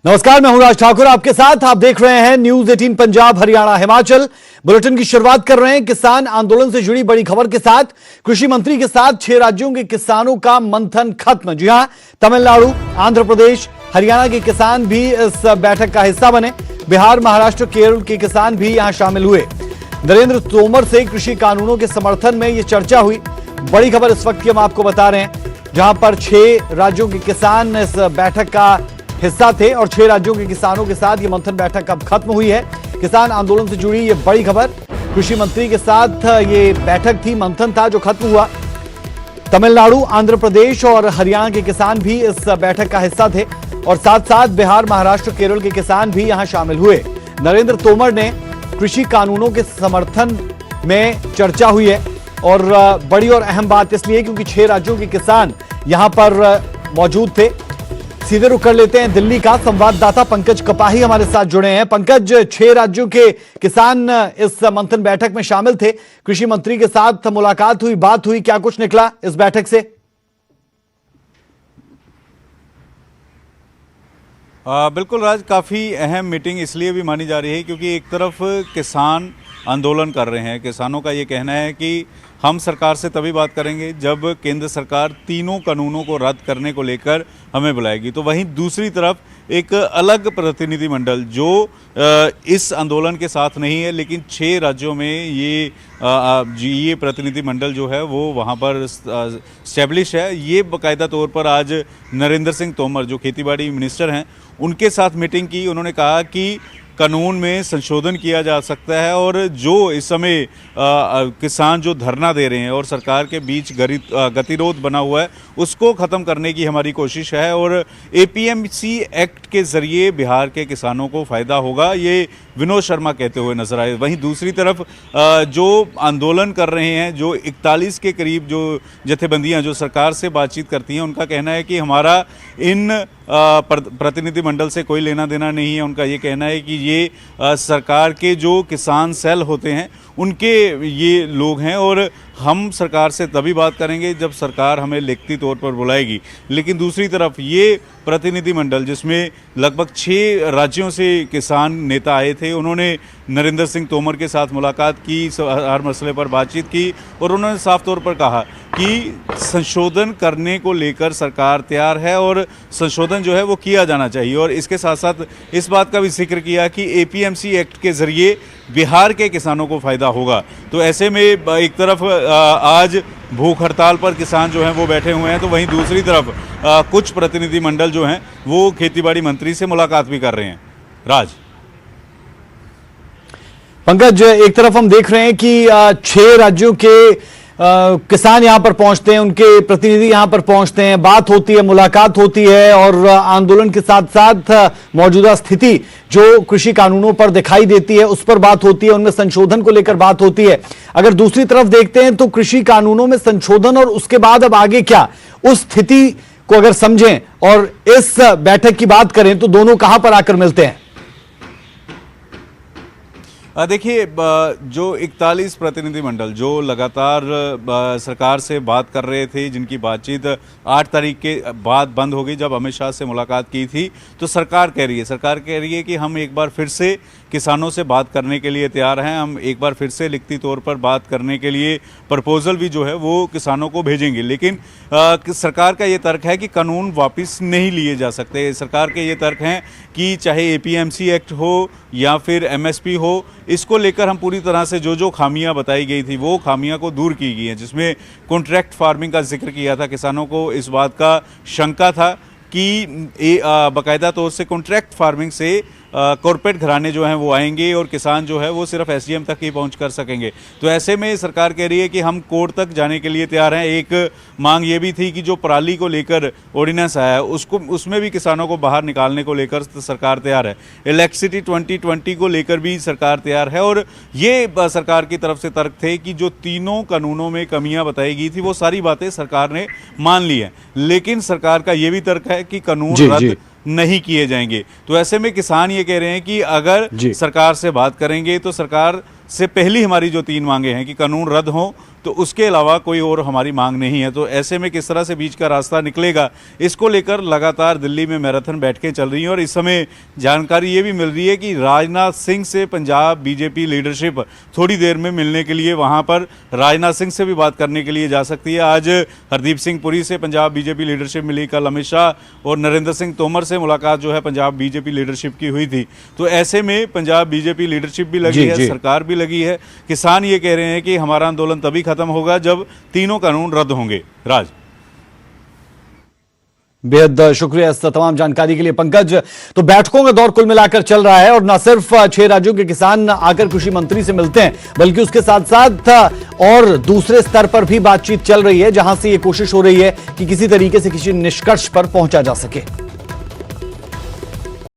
नमस्कार, मैं हूं राज ठाकुर आपके साथ। आप देख रहे हैं न्यूज 18 पंजाब हरियाणा हिमाचल। बुलेटिन की शुरुआत कर रहे हैं किसान आंदोलन से जुड़ी बड़ी खबर के साथ। कृषि मंत्री के साथ 6 राज्यों के किसानों का मंथन खत्म। जी हां, तमिलनाडु, आंध्र प्रदेश, हरियाणा के किसान भी इस बैठक का हिस्सा बने। बिहार, महाराष्ट्र, केरल के किसान भी यहां शामिल हुए। नरेंद्र तोमर से कृषि कानूनों के समर्थन में यह चर्चा हुई। बड़ी खबर इस वक्त की हम आपको बता रहे हैं, जहां पर 6 राज्यों के किसान इस बैठक का हिस्सा थे और 6 राज्यों के किसानों के साथ ये मंथन बैठक अब खत्म हुई है। किसान आंदोलन से जुड़ी ये बड़ी खबर। कृषि मंत्री के साथ ये बैठक थी, मंथन था जो खत्म हुआ। तमिलनाडु, आंध्र प्रदेश और हरियाणा के किसान भी इस बैठक का हिस्सा थे और साथ साथ बिहार, महाराष्ट्र, केरल के किसान भी यहां शामिल हुए। नरेंद्र तोमर ने कृषि कानूनों के समर्थन में चर्चा हुई है और बड़ी और अहम बात इसलिए क्योंकि 6 राज्यों के किसान यहां पर मौजूद थे। सीधे रुख कर लेते हैं दिल्ली का। संवाददाता पंकज कपाही हमारे साथ जुड़े हैं। पंकज, 6 राज्यों के किसान इस मंथन बैठक में शामिल थे। कृषि मंत्री के साथ मुलाकात हुई, बात हुई, क्या कुछ निकला इस बैठक से? बिल्कुल राज, काफ़ी अहम मीटिंग इसलिए भी मानी जा रही है क्योंकि एक तरफ किसान आंदोलन कर रहे हैं। किसानों का ये कहना है कि हम सरकार से तभी बात करेंगे जब केंद्र सरकार तीनों कानूनों को रद्द करने को लेकर हमें बुलाएगी। तो वहीं दूसरी तरफ एक अलग प्रतिनिधिमंडल जो इस आंदोलन के साथ नहीं है, लेकिन 6 राज्यों में ये प्रतिनिधिमंडल जो है वो वहाँ पर स्टैब्लिश है। ये बाकायदा तौर पर आज नरेंद्र सिंह तोमर जो खेतीबाड़ी मिनिस्टर हैं उनके साथ मीटिंग की। उन्होंने कहा कि कानून में संशोधन किया जा सकता है और जो इस समय किसान जो धरना दे रहे हैं और सरकार के बीच गतिरोध बना हुआ है उसको ख़त्म करने की हमारी कोशिश है और एपीएमसी एक्ट के ज़रिए बिहार के किसानों को फ़ायदा होगा, ये विनोद शर्मा कहते हुए नजर आए। वहीं दूसरी तरफ जो आंदोलन कर रहे हैं, जो 41 के करीब जो जथेबंदियां जो सरकार से बातचीत करती हैं, उनका कहना है कि हमारा इन प्रतिनिधिमंडल से कोई लेना देना नहीं है। उनका ये कहना है कि ये सरकार के जो किसान सेल होते हैं उनके ये लोग हैं और हम सरकार से तभी बात करेंगे जब सरकार हमें लिखती तौर पर बुलाएगी। लेकिन दूसरी तरफ ये प्रतिनिधिमंडल जिसमें लगभग 6 राज्यों से किसान नेता आए थे, उन्होंने नरेंद्र सिंह तोमर के साथ मुलाकात की, हर मसले पर बातचीत की और उन्होंने साफ तौर पर कहा कि संशोधन करने को लेकर सरकार तैयार है और संशोधन जो है वो किया जाना चाहिए। और इसके साथ साथ इस बात का भी जिक्र किया कि एपीएमसी एक्ट के ज़रिए बिहार के किसानों को फ़ायदा होगा। तो ऐसे में एक तरफ आज भूख हड़ताल पर किसान जो हैं वो बैठे हुए हैं, तो वहीं दूसरी तरफ कुछ प्रतिनिधिमंडल जो हैं वो खेतीबाड़ी मंत्री से मुलाकात भी कर रहे हैं। राज, पंकज, एक तरफ हम देख रहे हैं कि 6 राज्यों के किसान यहां पर पहुंचते हैं, उनके प्रतिनिधि यहां पर पहुंचते हैं, बात होती है, मुलाकात होती है और आंदोलन के साथ साथ मौजूदा स्थिति जो कृषि कानूनों पर दिखाई देती है उस पर बात होती है, उनमें संशोधन को लेकर बात होती है। अगर दूसरी तरफ देखते हैं तो कृषि कानूनों में संशोधन और उसके बाद अब आगे क्या, उस स्थिति को अगर समझें और इस बैठक की बात करें तो दोनों कहां पर आकर मिलते हैं? देखिए, जो 41 प्रतिनिधिमंडल जो लगातार सरकार से बात कर रहे थे, जिनकी बातचीत 8 तारीख के बाद बंद हो गई जब अमित शाह से मुलाकात की थी, तो सरकार कह रही है कि हम एक बार फिर से किसानों से बात करने के लिए तैयार हैं। हम एक बार फिर से लिखती तौर पर बात करने के लिए प्रपोजल भी जो है वो किसानों को भेजेंगे। लेकिन सरकार का ये तर्क है कि कानून वापस नहीं लिए जा सकते। सरकार के ये तर्क हैं कि चाहे एपीएमसी एक्ट हो या फिर एमएसपी हो, इसको लेकर हम पूरी तरह से जो खामियां बताई गई थी वो खामियां को दूर की गई हैं, जिसमें कॉन्ट्रैक्ट फार्मिंग का जिक्र किया था। किसानों को इस बात का शंका था कि बाकायदा तौर से कॉन्ट्रैक्ट फार्मिंग से कॉर्पोरेट घराने जो हैं वो आएंगे और किसान जो है वो सिर्फ एसडीएम तक ही पहुंच कर सकेंगे। तो ऐसे में सरकार कह रही है कि हम कोर्ट तक जाने के लिए तैयार हैं। एक मांग ये भी थी कि जो पराली को लेकर ऑर्डिनेंस आया है उसमें भी किसानों को बाहर निकालने को लेकर सरकार तैयार है। इलेक्ट्रिसिटी 2020 को लेकर भी सरकार तैयार है और ये सरकार की तरफ से तर्क थे कि जो तीनों कानूनों में कमियां बताई गई थी वो सारी बातें सरकार ने मान ली हैं। लेकिन सरकार का ये भी तर्क है कि कानून रद्द नहीं किए जाएंगे। तो ऐसे में किसान ये कह रहे हैं कि अगर सरकार से बात करेंगे तो सरकार से पहली हमारी जो 3 मांगे हैं कि कानून रद्द हो, तो उसके अलावा कोई और हमारी मांग नहीं है। तो ऐसे में किस तरह से बीच का रास्ता निकलेगा, इसको लेकर लगातार दिल्ली में मैराथन बैठकें चल रही हैं। और इस समय जानकारी ये भी मिल रही है कि राजनाथ सिंह से पंजाब बीजेपी लीडरशिप थोड़ी देर में मिलने के लिए वहां पर राजनाथ सिंह से भी बात करने के लिए जा सकती है। आज हरदीप सिंह पुरी से पंजाब बीजेपी लीडरशिप मिली, कल अमित शाह और नरेंद्र सिंह तोमर से मुलाकात जो है पंजाब बीजेपी लीडरशिप की हुई थी। तो ऐसे में पंजाब बीजेपी लीडरशिप भी लगी है, सरकार भी लगी है। किसान ये कह रहे हैं कि हमारा आंदोलन तभी खत्म होगा जब तीनों कानून रद्द होंगे। राज, बेहद शुक्रिया इस तमाम जानकारी के लिए पंकज। तो बैठकों का दौर कुल मिलाकर चल रहा है और न सिर्फ 6 राज्यों के किसान आकर कृषि मंत्री से मिलते हैं, बल्कि उसके साथ साथ और दूसरे स्तर पर भी बातचीत चल रही है, जहां से ये कोशिश हो रही है कि किसी तरीके से किसी निष्कर्ष पर पहुंचा जा सके।